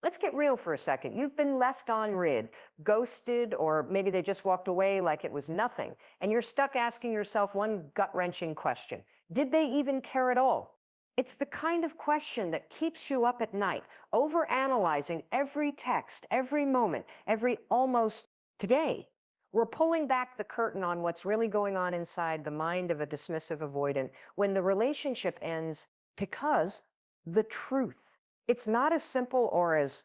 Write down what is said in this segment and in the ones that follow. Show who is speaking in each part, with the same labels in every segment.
Speaker 1: Let's get real for a second. You've been left on rid, ghosted, or maybe they just walked away like it was nothing, and you're stuck asking yourself one gut-wrenching question. Did they even care at all? It's the kind of question that keeps you up at night, overanalyzing every text, every moment, every almost today. We're pulling back the curtain on what's really going on inside the mind of a dismissive avoidant when the relationship ends because the truth. It's not as simple or as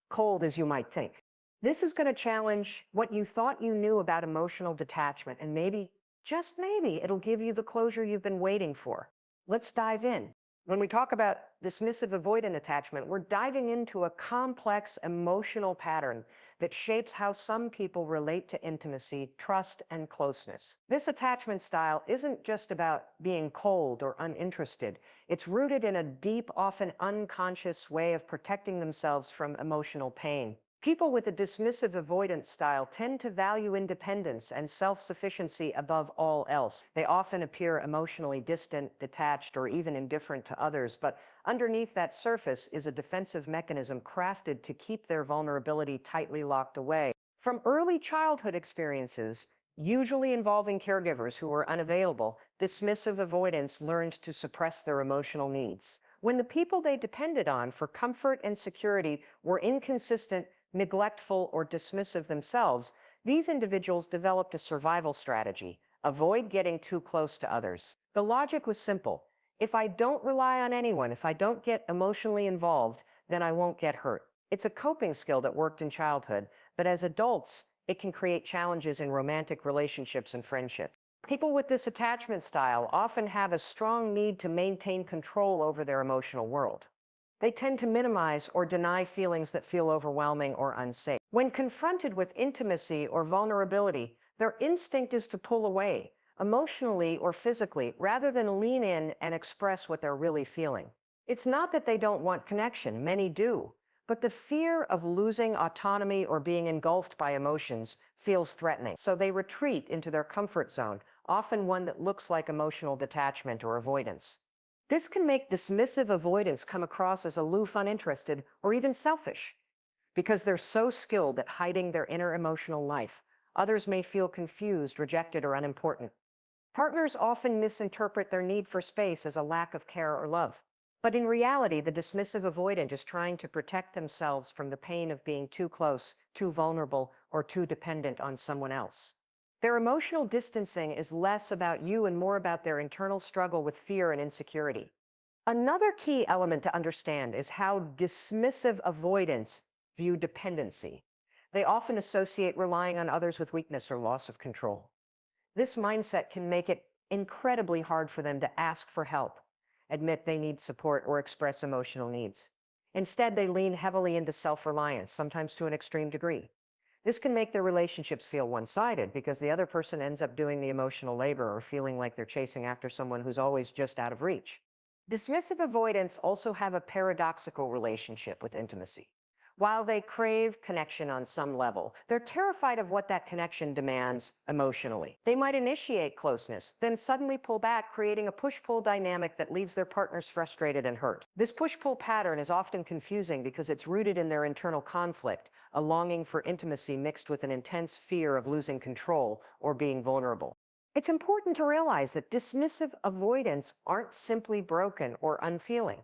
Speaker 1: cold as you might think. This is going to challenge what you thought you knew about emotional detachment, and maybe, just maybe, it'll give you the closure you've been waiting for. Let's dive in. When we talk about dismissive avoidant attachment, we're diving into a complex emotional pattern that shapes how some people relate to intimacy, trust, and closeness. This attachment style isn't just about being cold or uninterested. It's rooted in a deep, often unconscious way of protecting themselves from emotional pain. People with a dismissive avoidance style tend to value independence and self-sufficiency above all else. They often appear emotionally distant, detached, or even indifferent to others, but underneath that surface is a defensive mechanism crafted to keep their vulnerability tightly locked away. From early childhood experiences, usually involving caregivers who were unavailable, dismissive avoidants learned to suppress their emotional needs. When the people they depended on for comfort and security were inconsistent, neglectful, or dismissive themselves, these individuals developed a survival strategy: avoid getting too close to others. The logic was simple. If I don't rely on anyone, if I don't get emotionally involved, then I won't get hurt. It's a coping skill that worked in childhood, but as adults, it can create challenges in romantic relationships and friendships. People with this attachment style often have a strong need to maintain control over their emotional world. They tend to minimize or deny feelings that feel overwhelming or unsafe. When confronted with intimacy or vulnerability, their instinct is to pull away, emotionally or physically, rather than lean in and express what they're really feeling. It's not that they don't want connection, many do, but the fear of losing autonomy or being engulfed by emotions feels threatening. So they retreat into their comfort zone, often one that looks like emotional detachment or avoidance. This can make dismissive avoidance come across as aloof, uninterested, or even selfish. Because they're so skilled at hiding their inner emotional life, others may feel confused, rejected, or unimportant. Partners often misinterpret their need for space as a lack of care or love. But in reality, the dismissive avoidant is trying to protect themselves from the pain of being too close, too vulnerable, or too dependent on someone else. Their emotional distancing is less about you and more about their internal struggle with fear and insecurity. Another key element to understand is how dismissive avoidants view dependency. They often associate relying on others with weakness or loss of control. This mindset can make it incredibly hard for them to ask for help, admit they need support, or express emotional needs. Instead, they lean heavily into self-reliance, sometimes to an extreme degree. This can make their relationships feel one-sided because the other person ends up doing the emotional labor or feeling like they're chasing after someone who's always just out of reach. Dismissive avoidants also have a paradoxical relationship with intimacy. While they crave connection on some level, they're terrified of what that connection demands emotionally. They might initiate closeness, then suddenly pull back, creating a push-pull dynamic that leaves their partners frustrated and hurt. This push-pull pattern is often confusing because it's rooted in their internal conflict, a longing for intimacy mixed with an intense fear of losing control or being vulnerable. It's important to realize that dismissive avoidants aren't simply broken or unfeeling.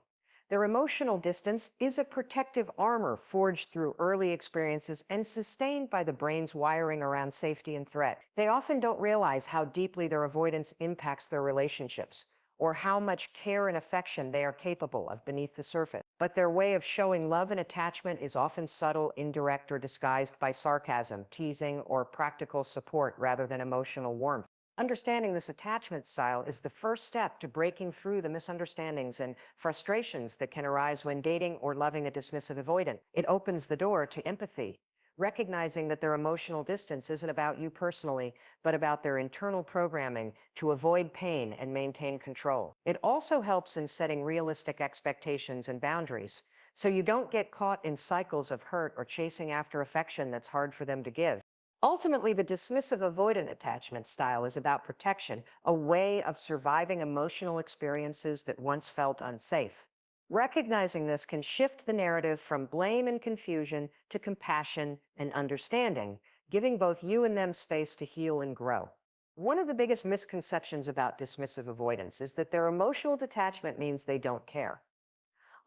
Speaker 1: Their emotional distance is a protective armor forged through early experiences and sustained by the brain's wiring around safety and threat. They often don't realize how deeply their avoidance impacts their relationships, or how much care and affection they are capable of beneath the surface. But their way of showing love and attachment is often subtle, indirect, or disguised by sarcasm, teasing, or practical support rather than emotional warmth. Understanding this attachment style is the first step to breaking through the misunderstandings and frustrations that can arise when dating or loving a dismissive avoidant. It opens the door to empathy, recognizing that their emotional distance isn't about you personally, but about their internal programming to avoid pain and maintain control. It also helps in setting realistic expectations and boundaries, so you don't get caught in cycles of hurt or chasing after affection that's hard for them to give. Ultimately, the dismissive avoidant attachment style is about protection, a way of surviving emotional experiences that once felt unsafe. Recognizing this can shift the narrative from blame and confusion to compassion and understanding, giving both you and them space to heal and grow. One of the biggest misconceptions about dismissive avoidance is that their emotional detachment means they don't care.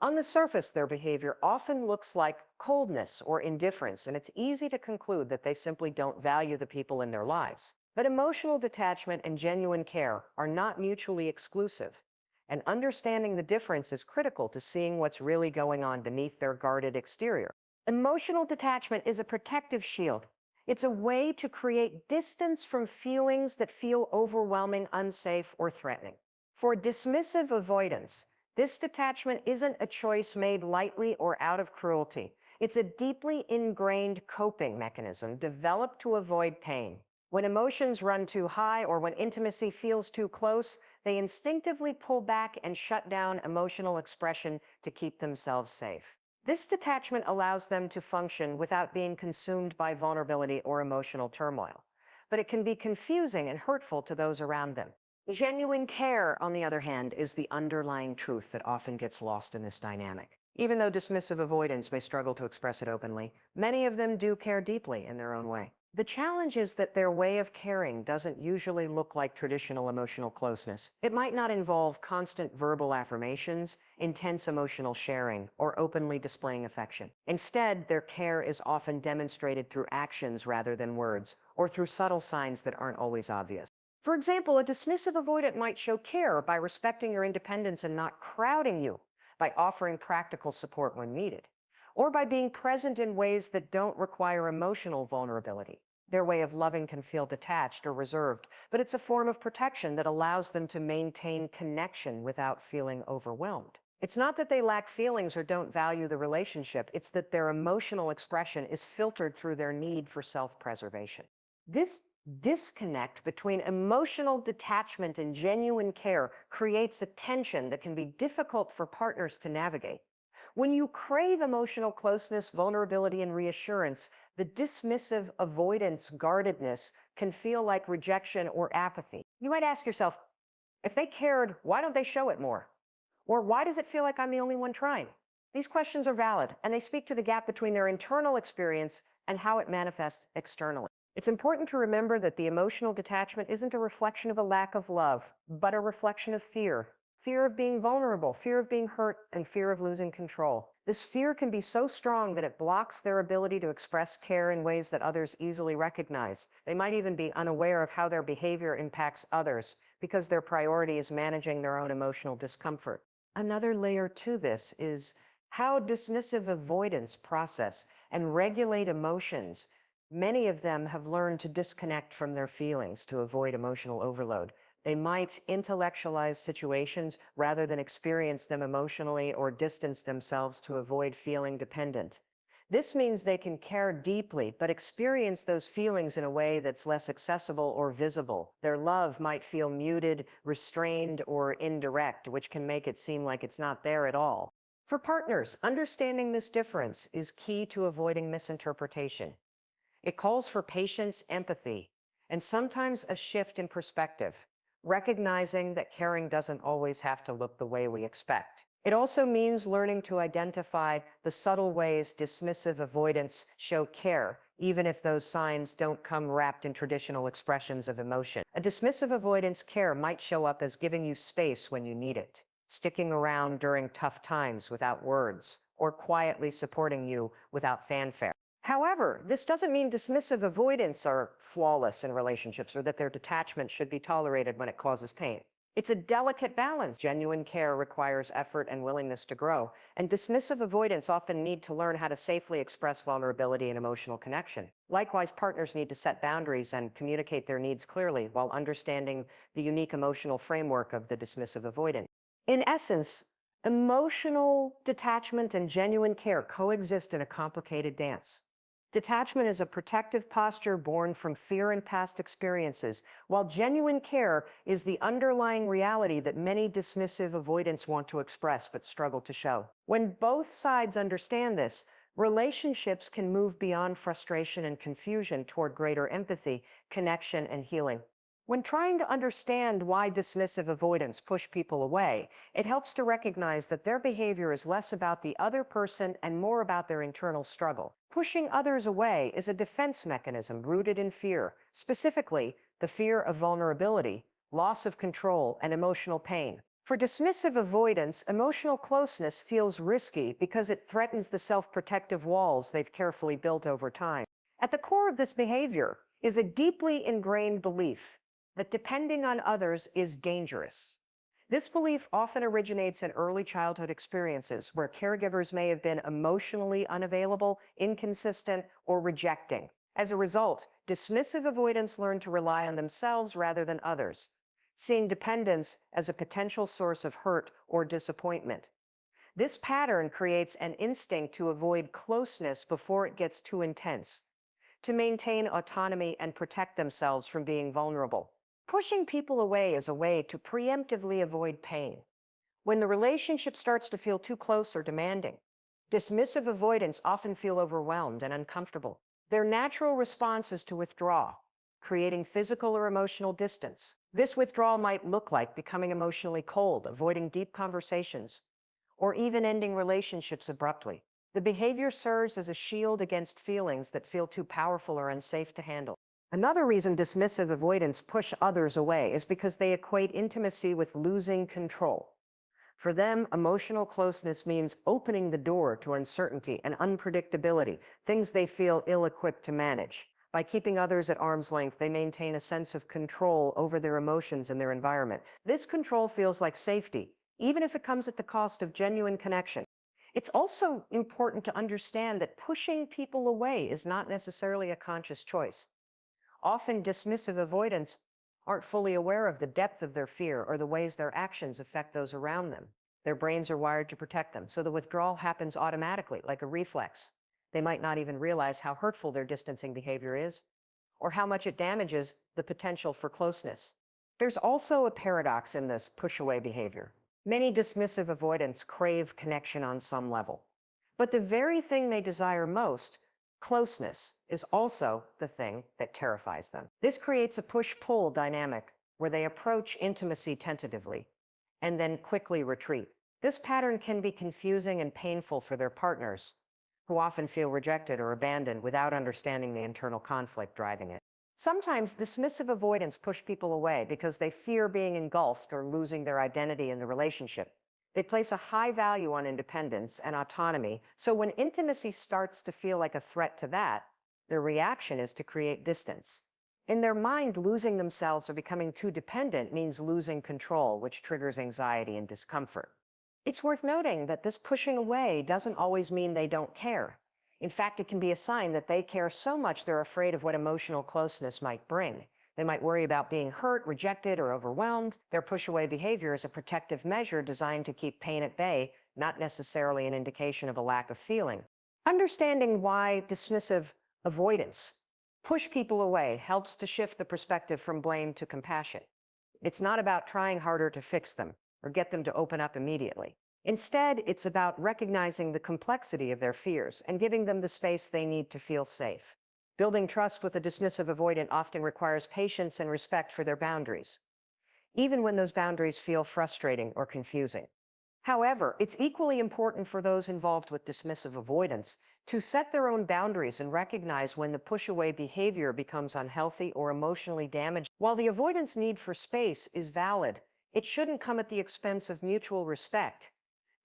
Speaker 1: On the surface, their behavior often looks like coldness or indifference, and it's easy to conclude that they simply don't value the people in their lives. But emotional detachment and genuine care are not mutually exclusive, and understanding the difference is critical to seeing what's really going on beneath their guarded exterior. Emotional detachment is a protective shield. It's a way to create distance from feelings that feel overwhelming, unsafe, or threatening. For dismissive avoidance, this detachment isn't a choice made lightly or out of cruelty. It's a deeply ingrained coping mechanism developed to avoid pain. When emotions run too high or when intimacy feels too close, they instinctively pull back and shut down emotional expression to keep themselves safe. This detachment allows them to function without being consumed by vulnerability or emotional turmoil, but it can be confusing and hurtful to those around them. Genuine care, on the other hand, is the underlying truth that often gets lost in this dynamic. Even though dismissive avoidance may struggle to express it openly, many of them do care deeply in their own way. The challenge is that their way of caring doesn't usually look like traditional emotional closeness. It might not involve constant verbal affirmations, intense emotional sharing, or openly displaying affection. Instead, their care is often demonstrated through actions rather than words, or through subtle signs that aren't always obvious. For example, a dismissive avoidant might show care by respecting your independence and not crowding you, by offering practical support when needed, or by being present in ways that don't require emotional vulnerability. Their way of loving can feel detached or reserved, but it's a form of protection that allows them to maintain connection without feeling overwhelmed. It's not that they lack feelings or don't value the relationship, it's that their emotional expression is filtered through their need for self-preservation. This disconnect between emotional detachment and genuine care creates a tension that can be difficult for partners to navigate. When you crave emotional closeness, vulnerability, and reassurance, the dismissive avoidance guardedness can feel like rejection or apathy. You might ask yourself, if they cared, why don't they show it more? Or why does it feel like I'm the only one trying? These questions are valid, and they speak to the gap between their internal experience and how it manifests externally. It's important to remember that the emotional detachment isn't a reflection of a lack of love, but a reflection of fear. Fear of being vulnerable, fear of being hurt, and fear of losing control. This fear can be so strong that it blocks their ability to express care in ways that others easily recognize. They might even be unaware of how their behavior impacts others because their priority is managing their own emotional discomfort. Another layer to this is how dismissive avoidance process and regulate emotions. Many of them have learned to disconnect from their feelings to avoid emotional overload. They might intellectualize situations rather than experience them emotionally or distance themselves to avoid feeling dependent. This means they can care deeply, but experience those feelings in a way that's less accessible or visible. Their love might feel muted, restrained, or indirect, which can make it seem like it's not there at all. For partners, understanding this difference is key to avoiding misinterpretation. It calls for patience, empathy, and sometimes a shift in perspective, recognizing that caring doesn't always have to look the way we expect. It also means learning to identify the subtle ways dismissive avoidance show care, even if those signs don't come wrapped in traditional expressions of emotion. A dismissive avoidance care might show up as giving you space when you need it, sticking around during tough times without words, or quietly supporting you without fanfare. However, this doesn't mean dismissive avoidants are flawless in relationships or that their detachment should be tolerated when it causes pain. It's a delicate balance. Genuine care requires effort and willingness to grow, and dismissive avoidants often need to learn how to safely express vulnerability and emotional connection. Likewise, partners need to set boundaries and communicate their needs clearly while understanding the unique emotional framework of the dismissive avoidant. In essence, emotional detachment and genuine care coexist in a complicated dance. Detachment is a protective posture born from fear and past experiences, while genuine care is the underlying reality that many dismissive avoidants want to express but struggle to show. When both sides understand this, relationships can move beyond frustration and confusion toward greater empathy, connection, and healing. When trying to understand why dismissive avoidants push people away, it helps to recognize that their behavior is less about the other person and more about their internal struggle. Pushing others away is a defense mechanism rooted in fear, specifically the fear of vulnerability, loss of control, and emotional pain. For dismissive avoidants, emotional closeness feels risky because it threatens the self-protective walls they've carefully built over time. At the core of this behavior is a deeply ingrained belief that depending on others is dangerous. This belief often originates in early childhood experiences where caregivers may have been emotionally unavailable, inconsistent, or rejecting. As a result, dismissive avoidants learn to rely on themselves rather than others, seeing dependence as a potential source of hurt or disappointment. This pattern creates an instinct to avoid closeness before it gets too intense, to maintain autonomy and protect themselves from being vulnerable. Pushing people away is a way to preemptively avoid pain. When the relationship starts to feel too close or demanding, dismissive avoidants often feel overwhelmed and uncomfortable. Their natural response is to withdraw, creating physical or emotional distance. This withdrawal might look like becoming emotionally cold, avoiding deep conversations, or even ending relationships abruptly. The behavior serves as a shield against feelings that feel too powerful or unsafe to handle. Another reason dismissive avoidants push others away is because they equate intimacy with losing control. For them, emotional closeness means opening the door to uncertainty and unpredictability, things they feel ill-equipped to manage. By keeping others at arm's length, they maintain a sense of control over their emotions and their environment. This control feels like safety, even if it comes at the cost of genuine connection. It's also important to understand that pushing people away is not necessarily a conscious choice. Often, dismissive avoidants aren't fully aware of the depth of their fear or the ways their actions affect those around them. Their brains are wired to protect them, so the withdrawal happens automatically, like a reflex. They might not even realize how hurtful their distancing behavior is, or how much it damages the potential for closeness. There's also a paradox in this push-away behavior. Many dismissive avoidants crave connection on some level, but the very thing they desire most, closeness, is also the thing that terrifies them. This creates a push-pull dynamic where they approach intimacy tentatively and then quickly retreat. This pattern can be confusing and painful for their partners, who often feel rejected or abandoned without understanding the internal conflict driving it. Sometimes dismissive avoidants push people away because they fear being engulfed or losing their identity in the relationship. They place a high value on independence and autonomy, so when intimacy starts to feel like a threat to that, their reaction is to create distance. In their mind, losing themselves or becoming too dependent means losing control, which triggers anxiety and discomfort. It's worth noting that this pushing away doesn't always mean they don't care. In fact, it can be a sign that they care so much they're afraid of what emotional closeness might bring. They might worry about being hurt, rejected, or overwhelmed. Their push-away behavior is a protective measure designed to keep pain at bay, not necessarily an indication of a lack of feeling. Understanding why dismissive avoidance push people away helps to shift the perspective from blame to compassion. It's not about trying harder to fix them or get them to open up immediately. Instead, it's about recognizing the complexity of their fears and giving them the space they need to feel safe. Building trust with a dismissive avoidant often requires patience and respect for their boundaries, even when those boundaries feel frustrating or confusing. However, it's equally important for those involved with dismissive avoidance to set their own boundaries and recognize when the push-away behavior becomes unhealthy or emotionally damaging. While the avoidance need for space is valid, it shouldn't come at the expense of mutual respect,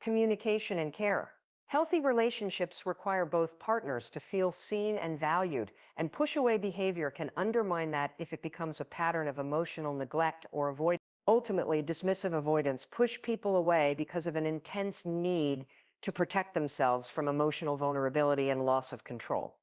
Speaker 1: communication, and care. Healthy relationships require both partners to feel seen and valued, and push-away behavior can undermine that if it becomes a pattern of emotional neglect or avoidance. Ultimately, dismissive avoidants push people away because of an intense need to protect themselves from emotional vulnerability and loss of control.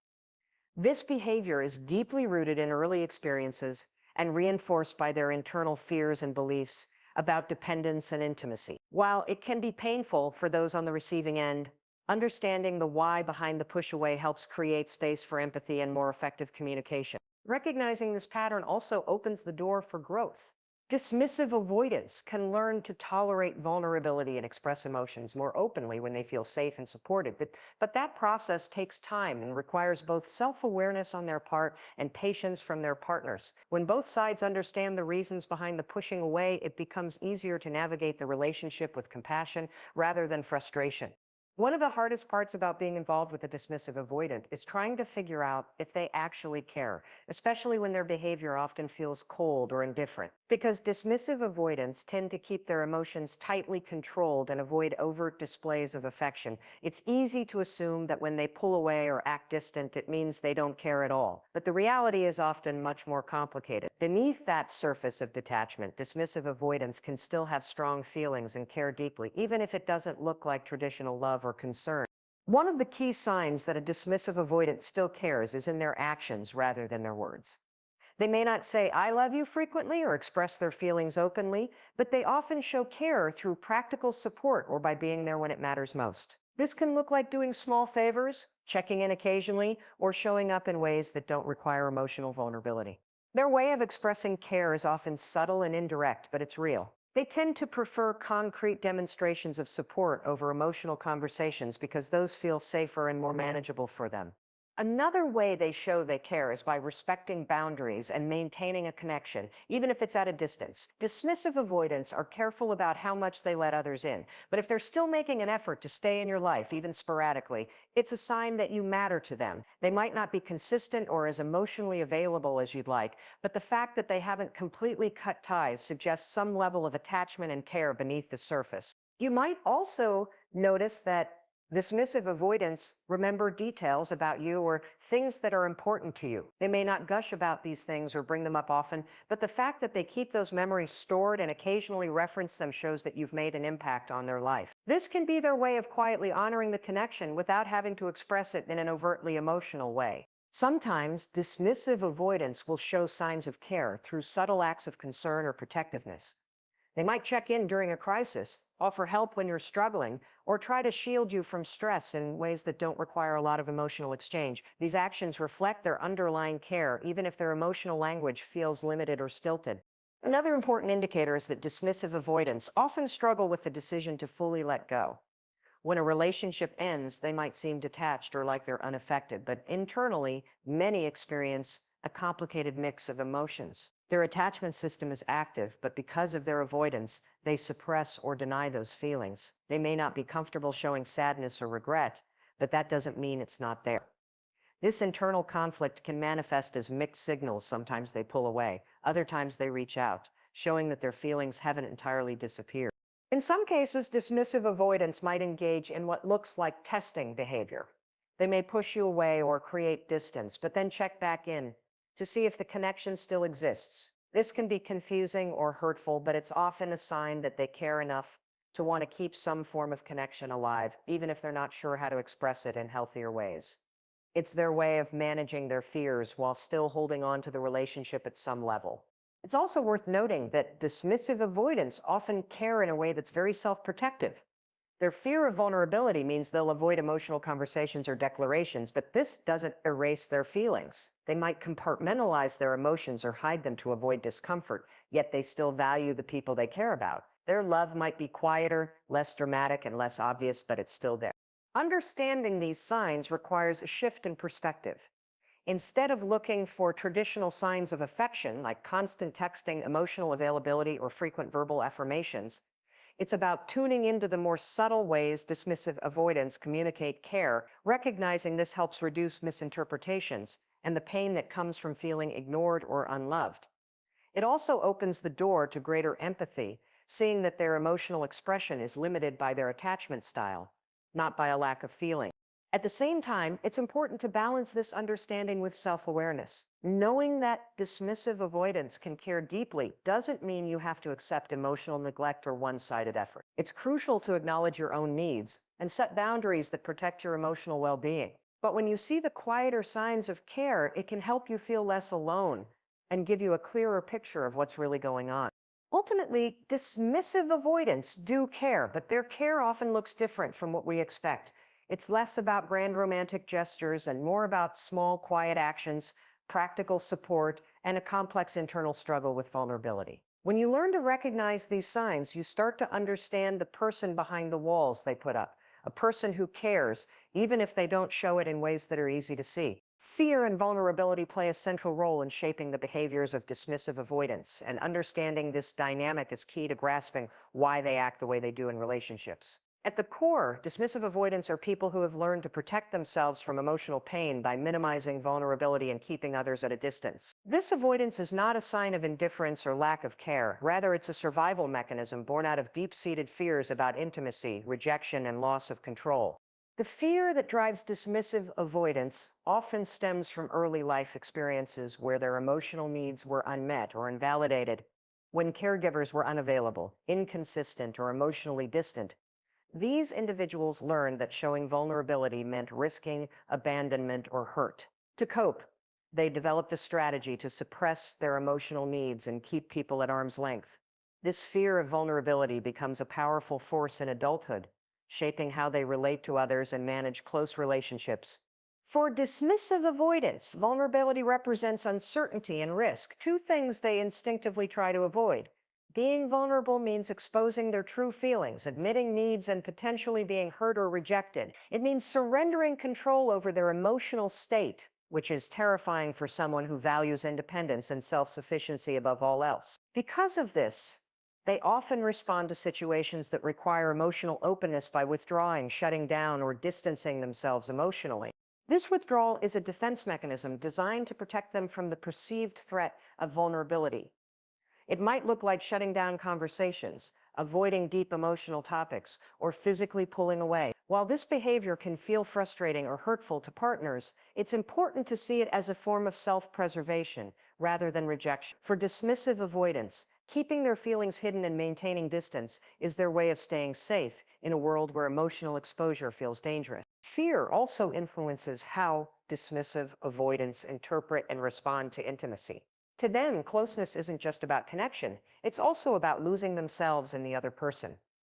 Speaker 1: This behavior is deeply rooted in early experiences and reinforced by their internal fears and beliefs about dependence and intimacy. While it can be painful for those on the receiving end, understanding the why behind the push-away helps create space for empathy and more effective communication. Recognizing this pattern also opens the door for growth. Dismissive avoidants can learn to tolerate vulnerability and express emotions more openly when they feel safe and supported. But that process takes time and requires both self-awareness on their part and patience from their partners. When both sides understand the reasons behind the pushing away, it becomes easier to navigate the relationship with compassion rather than frustration. One of the hardest parts about being involved with a dismissive avoidant is trying to figure out if they actually care, especially when their behavior often feels cold or indifferent. Because dismissive avoidants tend to keep their emotions tightly controlled and avoid overt displays of affection, it's easy to assume that when they pull away or act distant, it means they don't care at all. But the reality is often much more complicated. Beneath that surface of detachment, dismissive avoidants can still have strong feelings and care deeply, even if it doesn't look like traditional love or concern. One of the key signs that a dismissive avoidant still cares is in their actions rather than their words. They may not say, "I love you" frequently or express their feelings openly, but they often show care through practical support or by being there when it matters most. This can look like doing small favors, checking in occasionally, or showing up in ways that don't require emotional vulnerability. Their way of expressing care is often subtle and indirect, but it's real. They tend to prefer concrete demonstrations of support over emotional conversations because those feel safer and more manageable for them. Another way they show they care is by respecting boundaries and maintaining a connection, even if it's at a distance. Dismissive avoidants are careful about how much they let others in, but if they're still making an effort to stay in your life, even sporadically, it's a sign that you matter to them. They might not be consistent or as emotionally available as you'd like, but the fact that they haven't completely cut ties suggests some level of attachment and care beneath the surface. You might also notice that dismissive avoidants remember details about you or things that are important to you. They may not gush about these things or bring them up often, but the fact that they keep those memories stored and occasionally reference them shows that you've made an impact on their life. This can be their way of quietly honoring the connection without having to express it in an overtly emotional way. Sometimes dismissive avoidants will show signs of care through subtle acts of concern or protectiveness. They might check in during a crisis, offer help when you're struggling, or try to shield you from stress in ways that don't require a lot of emotional exchange. These actions reflect their underlying care, even if their emotional language feels limited or stilted. Another important indicator is that dismissive avoidants often struggle with the decision to fully let go. When a relationship ends, they might seem detached or like they're unaffected, but internally, many experience a complicated mix of emotions. Their attachment system is active, but because of their avoidance, they suppress or deny those feelings. They may not be comfortable showing sadness or regret, but that doesn't mean it's not there. This internal conflict can manifest as mixed signals. Sometimes they pull away, other times they reach out, showing that their feelings haven't entirely disappeared. In some cases, dismissive avoidance might engage in what looks like testing behavior. They may push you away or create distance, but then check back in to see if the connection still exists. This can be confusing or hurtful, but it's often a sign that they care enough to want to keep some form of connection alive, even if they're not sure how to express it in healthier ways. It's their way of managing their fears while still holding on to the relationship at some level. It's also worth noting that dismissive avoidants often care in a way that's very self-protective. Their fear of vulnerability means they'll avoid emotional conversations or declarations, but this doesn't erase their feelings. They might compartmentalize their emotions or hide them to avoid discomfort, yet they still value the people they care about. Their love might be quieter, less dramatic, and less obvious, but it's still there. Understanding these signs requires a shift in perspective. Instead of looking for traditional signs of affection, like constant texting, emotional availability, or frequent verbal affirmations, it's about tuning into the more subtle ways dismissive avoidants communicate care, recognizing this helps reduce misinterpretations and the pain that comes from feeling ignored or unloved. It also opens the door to greater empathy, seeing that their emotional expression is limited by their attachment style, not by a lack of feeling. At the same time, it's important to balance this understanding with self-awareness. Knowing that dismissive avoidance can care deeply doesn't mean you have to accept emotional neglect or one-sided effort. It's crucial to acknowledge your own needs and set boundaries that protect your emotional well-being. But when you see the quieter signs of care, it can help you feel less alone and give you a clearer picture of what's really going on. Ultimately, dismissive avoidants do care, but their care often looks different from what we expect. It's less about grand romantic gestures and more about small, quiet actions, practical support, and a complex internal struggle with vulnerability. When you learn to recognize these signs, you start to understand the person behind the walls they put up, a person who cares, even if they don't show it in ways that are easy to see. Fear and vulnerability play a central role in shaping the behaviors of dismissive avoidance, and understanding this dynamic is key to grasping why they act the way they do in relationships. At the core, dismissive avoidants are people who have learned to protect themselves from emotional pain by minimizing vulnerability and keeping others at a distance. This avoidance is not a sign of indifference or lack of care. Rather, it's a survival mechanism born out of deep-seated fears about intimacy, rejection, and loss of control. The fear that drives dismissive avoidance often stems from early life experiences where their emotional needs were unmet or invalidated, when caregivers were unavailable, inconsistent, or emotionally distant. These individuals learned that showing vulnerability meant risking abandonment or hurt. To cope, they developed a strategy to suppress their emotional needs and keep people at arm's length. This fear of vulnerability becomes a powerful force in adulthood, shaping how they relate to others and manage close relationships. For dismissive avoidance, vulnerability represents uncertainty and risk, two things they instinctively try to avoid. Being vulnerable means exposing their true feelings, admitting needs, and potentially being hurt or rejected. It means surrendering control over their emotional state, which is terrifying for someone who values independence and self-sufficiency above all else. Because of this, they often respond to situations that require emotional openness by withdrawing, shutting down, or distancing themselves emotionally. This withdrawal is a defense mechanism designed to protect them from the perceived threat of vulnerability. It might look like shutting down conversations, avoiding deep emotional topics, or physically pulling away. While this behavior can feel frustrating or hurtful to partners, it's important to see it as a form of self-preservation rather than rejection. For dismissive avoidance, keeping their feelings hidden and maintaining distance is their way of staying safe in a world where emotional exposure feels dangerous. Fear also influences how dismissive avoidants interpret and respond to intimacy. To them, closeness isn't just about connection, it's also about losing themselves in the other person.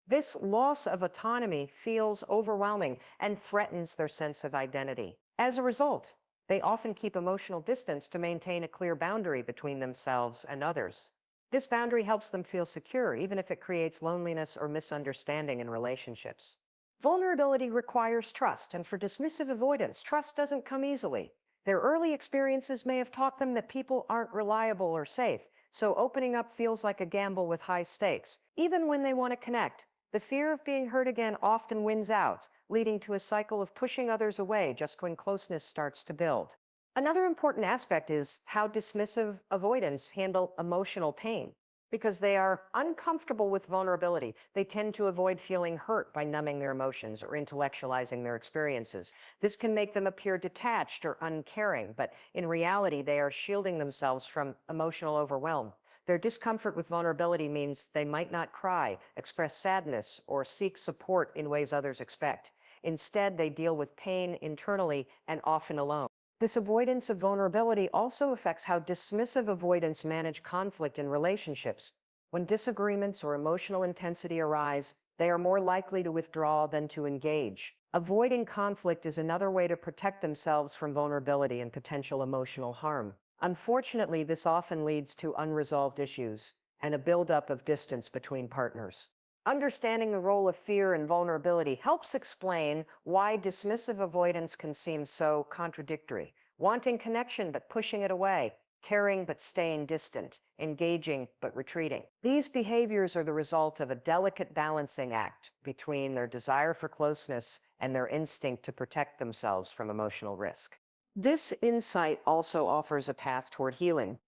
Speaker 1: This loss of autonomy feels overwhelming and threatens their sense of identity. As a result, they often keep emotional distance to maintain a clear boundary between themselves and others. This boundary helps them feel secure, even if it creates loneliness or misunderstanding in relationships. Vulnerability requires trust, and for dismissive avoidance, trust doesn't come easily. Their early experiences may have taught them that people aren't reliable or safe, so opening up feels like a gamble with high stakes. Even when they want to connect, the fear of being hurt again often wins out, leading to a cycle of pushing others away just when closeness starts to build. Another important aspect is how dismissive avoidants handle emotional pain. Because they are uncomfortable with vulnerability, they tend to avoid feeling hurt by numbing their emotions or intellectualizing their experiences. This can make them appear detached or uncaring, but in reality, they are shielding themselves from emotional overwhelm. Their discomfort with vulnerability means they might not cry, express sadness, or seek support in ways others expect. Instead, they deal with pain internally and often alone. This avoidance of vulnerability also affects how dismissive avoidants manage conflict in relationships. When disagreements or emotional intensity arise, they are more likely to withdraw than to engage. Avoiding conflict is another way to protect themselves from vulnerability and potential emotional harm. Unfortunately, this often leads to unresolved issues and a buildup of distance between partners. Understanding the role of fear and vulnerability helps explain why dismissive avoidance can seem so contradictory. Wanting connection but pushing it away, caring but staying distant, engaging but retreating. These behaviors are the result of a delicate balancing act between their desire for closeness and their instinct to protect themselves from emotional risk. This insight also offers a path toward healing.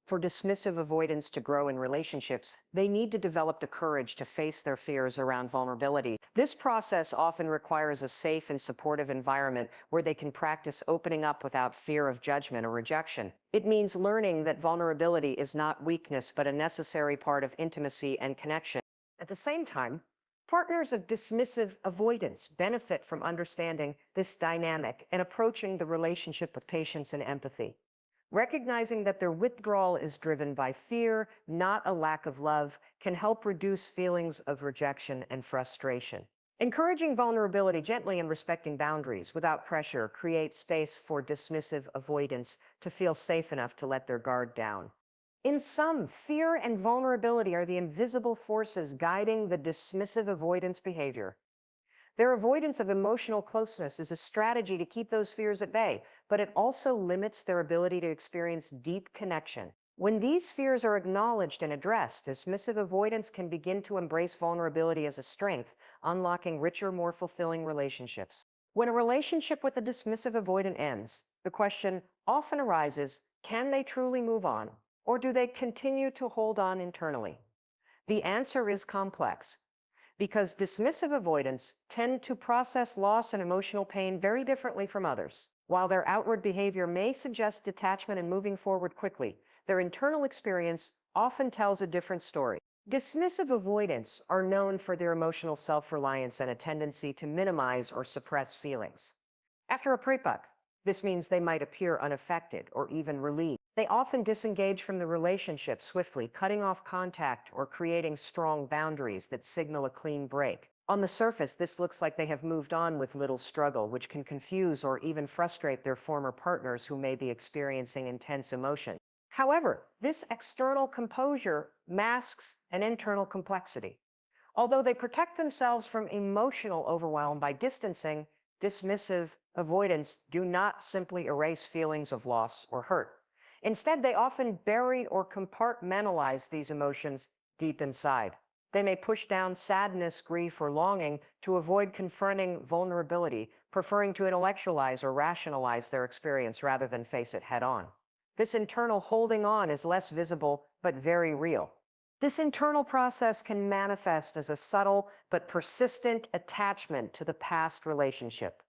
Speaker 1: For dismissive avoidants to grow in relationships, they need to develop the courage to face their fears around vulnerability. This process often requires a safe and supportive environment where they can practice opening up without fear of judgment or rejection. It means learning that vulnerability is not weakness, but a necessary part of intimacy and connection. At the same time, partners of dismissive avoidance benefit from understanding this dynamic and approaching the relationship with patience and empathy. Recognizing that their withdrawal is driven by fear, not a lack of love, can help reduce feelings of rejection and frustration. Encouraging vulnerability gently and respecting boundaries without pressure creates space for dismissive avoidance to feel safe enough to let their guard down. In sum, fear and vulnerability are the invisible forces guiding the dismissive avoidance behavior. Their avoidance of emotional closeness is a strategy to keep those fears at bay, but it also limits their ability to experience deep connection. When these fears are acknowledged and addressed, dismissive avoidance can begin to embrace vulnerability as a strength, unlocking richer, more fulfilling relationships. When a relationship with a dismissive avoidant ends, the question often arises, can they truly move on, or do they continue to hold on internally? The answer is complex, because dismissive avoidants tend to process loss and emotional pain very differently from others. While their outward behavior may suggest detachment and moving forward quickly, their internal experience often tells a different story. Dismissive avoidants are known for their emotional self-reliance and a tendency to minimize or suppress feelings. After a breakup, this means they might appear unaffected or even relieved. They often disengage from the relationship swiftly, cutting off contact or creating strong boundaries that signal a clean break. On the surface, this looks like they have moved on with little struggle, which can confuse or even frustrate their former partners who may be experiencing intense emotion. However, this external composure masks an internal complexity. Although they protect themselves from emotional overwhelm by distancing, dismissive avoidants do not simply erase feelings of loss or hurt. Instead, they often bury or compartmentalize these emotions deep inside. They may push down sadness, grief, or longing to avoid confronting vulnerability, preferring to intellectualize or rationalize their experience rather than face it head on. This internal holding on is less visible, but very real. This internal process can manifest as a subtle but persistent attachment to the past relationship.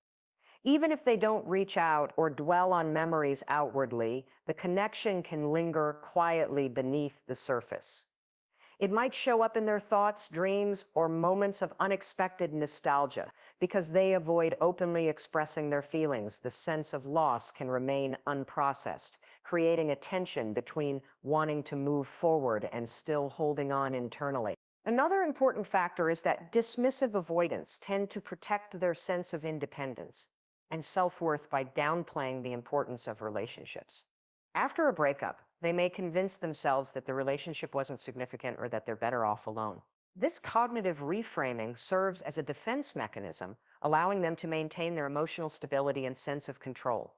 Speaker 1: Even if they don't reach out or dwell on memories outwardly, the connection can linger quietly beneath the surface. It might show up in their thoughts, dreams, or moments of unexpected nostalgia. Because they avoid openly expressing their feelings, the sense of loss can remain unprocessed, creating a tension between wanting to move forward and still holding on internally. Another important factor is that dismissive avoidants tend to protect their sense of independence and self-worth by downplaying the importance of relationships. After a breakup, they may convince themselves that the relationship wasn't significant or that they're better off alone. This cognitive reframing serves as a defense mechanism, allowing them to maintain their emotional stability and sense of control.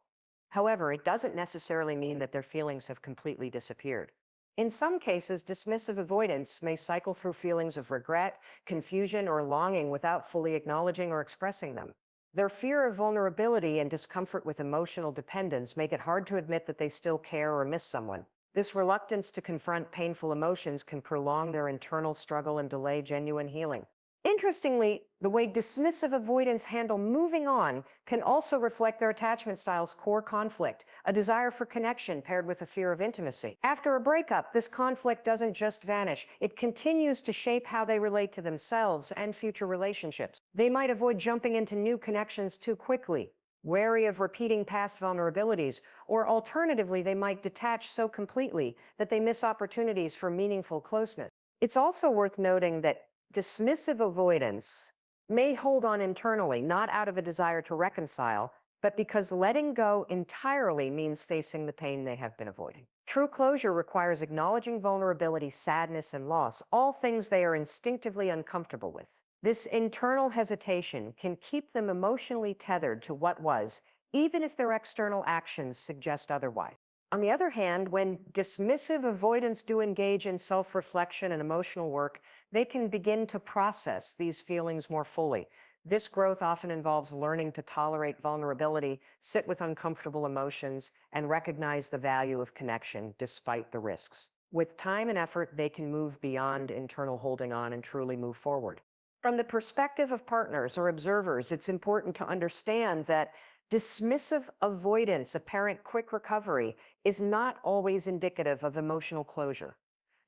Speaker 1: However, it doesn't necessarily mean that their feelings have completely disappeared. In some cases, dismissive avoidance may cycle through feelings of regret, confusion, or longing without fully acknowledging or expressing them. Their fear of vulnerability and discomfort with emotional dependence make it hard to admit that they still care or miss someone. This reluctance to confront painful emotions can prolong their internal struggle and delay genuine healing. Interestingly, the way dismissive avoidants handle moving on can also reflect their attachment style's core conflict, a desire for connection paired with a fear of intimacy. After a breakup, this conflict doesn't just vanish. It continues to shape how they relate to themselves and future relationships. They might avoid jumping into new connections too quickly, wary of repeating past vulnerabilities, or alternatively, they might detach so completely that they miss opportunities for meaningful closeness. It's also worth noting that dismissive avoidance may hold on internally, not out of a desire to reconcile, but because letting go entirely means facing the pain they have been avoiding. True closure requires acknowledging vulnerability, sadness, and loss, all things they are instinctively uncomfortable with. This internal hesitation can keep them emotionally tethered to what was, even if their external actions suggest otherwise. On the other hand, when dismissive avoidants do engage in self-reflection and emotional work, they can begin to process these feelings more fully. This growth often involves learning to tolerate vulnerability, sit with uncomfortable emotions, and recognize the value of connection despite the risks. With time and effort, they can move beyond internal holding on and truly move forward. From the perspective of partners or observers, it's important to understand that dismissive avoidance, apparent quick recovery, is not always indicative of emotional closure.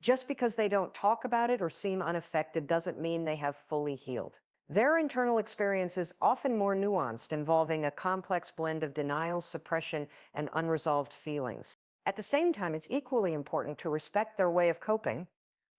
Speaker 1: Just because they don't talk about it or seem unaffected doesn't mean they have fully healed. Their internal experience is often more nuanced, involving a complex blend of denial, suppression, and unresolved feelings. At the same time, it's equally important to respect their way of coping,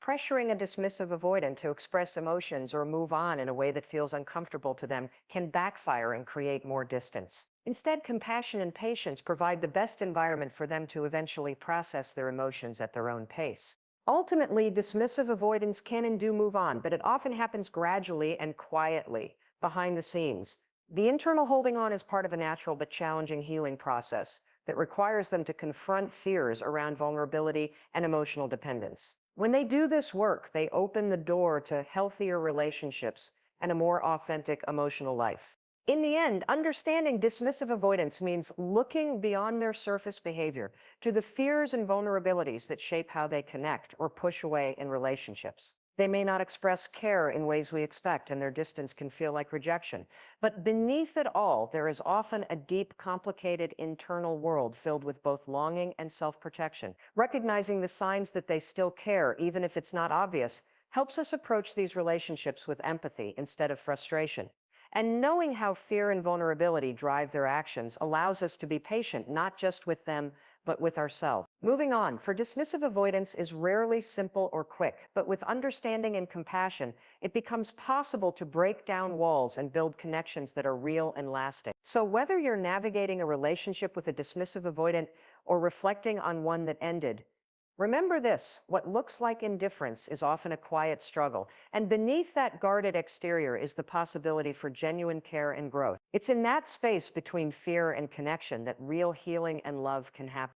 Speaker 1: Pressuring a dismissive avoidant to express emotions or move on in a way that feels uncomfortable to them can backfire and create more distance. Instead, compassion and patience provide the best environment for them to eventually process their emotions at their own pace. Ultimately, dismissive avoidance can and do move on, but it often happens gradually and quietly, behind the scenes. The internal holding on is part of a natural but challenging healing process that requires them to confront fears around vulnerability and emotional dependence. When they do this work, they open the door to healthier relationships and a more authentic emotional life. In the end, understanding dismissive avoidance means looking beyond their surface behavior to the fears and vulnerabilities that shape how they connect or push away in relationships. They may not express care in ways we expect, and their distance can feel like rejection. But beneath it all, there is often a deep, complicated internal world filled with both longing and self-protection. Recognizing the signs that they still care, even if it's not obvious, helps us approach these relationships with empathy instead of frustration. And knowing how fear and vulnerability drive their actions allows us to be patient, not just with them, but with ourselves. Moving on, for dismissive avoidance is rarely simple or quick, but with understanding and compassion, it becomes possible to break down walls and build connections that are real and lasting. So whether you're navigating a relationship with a dismissive avoidant or reflecting on one that ended, remember this: what looks like indifference is often a quiet struggle, and beneath that guarded exterior is the possibility for genuine care and growth. It's in that space between fear and connection that real healing and love can happen.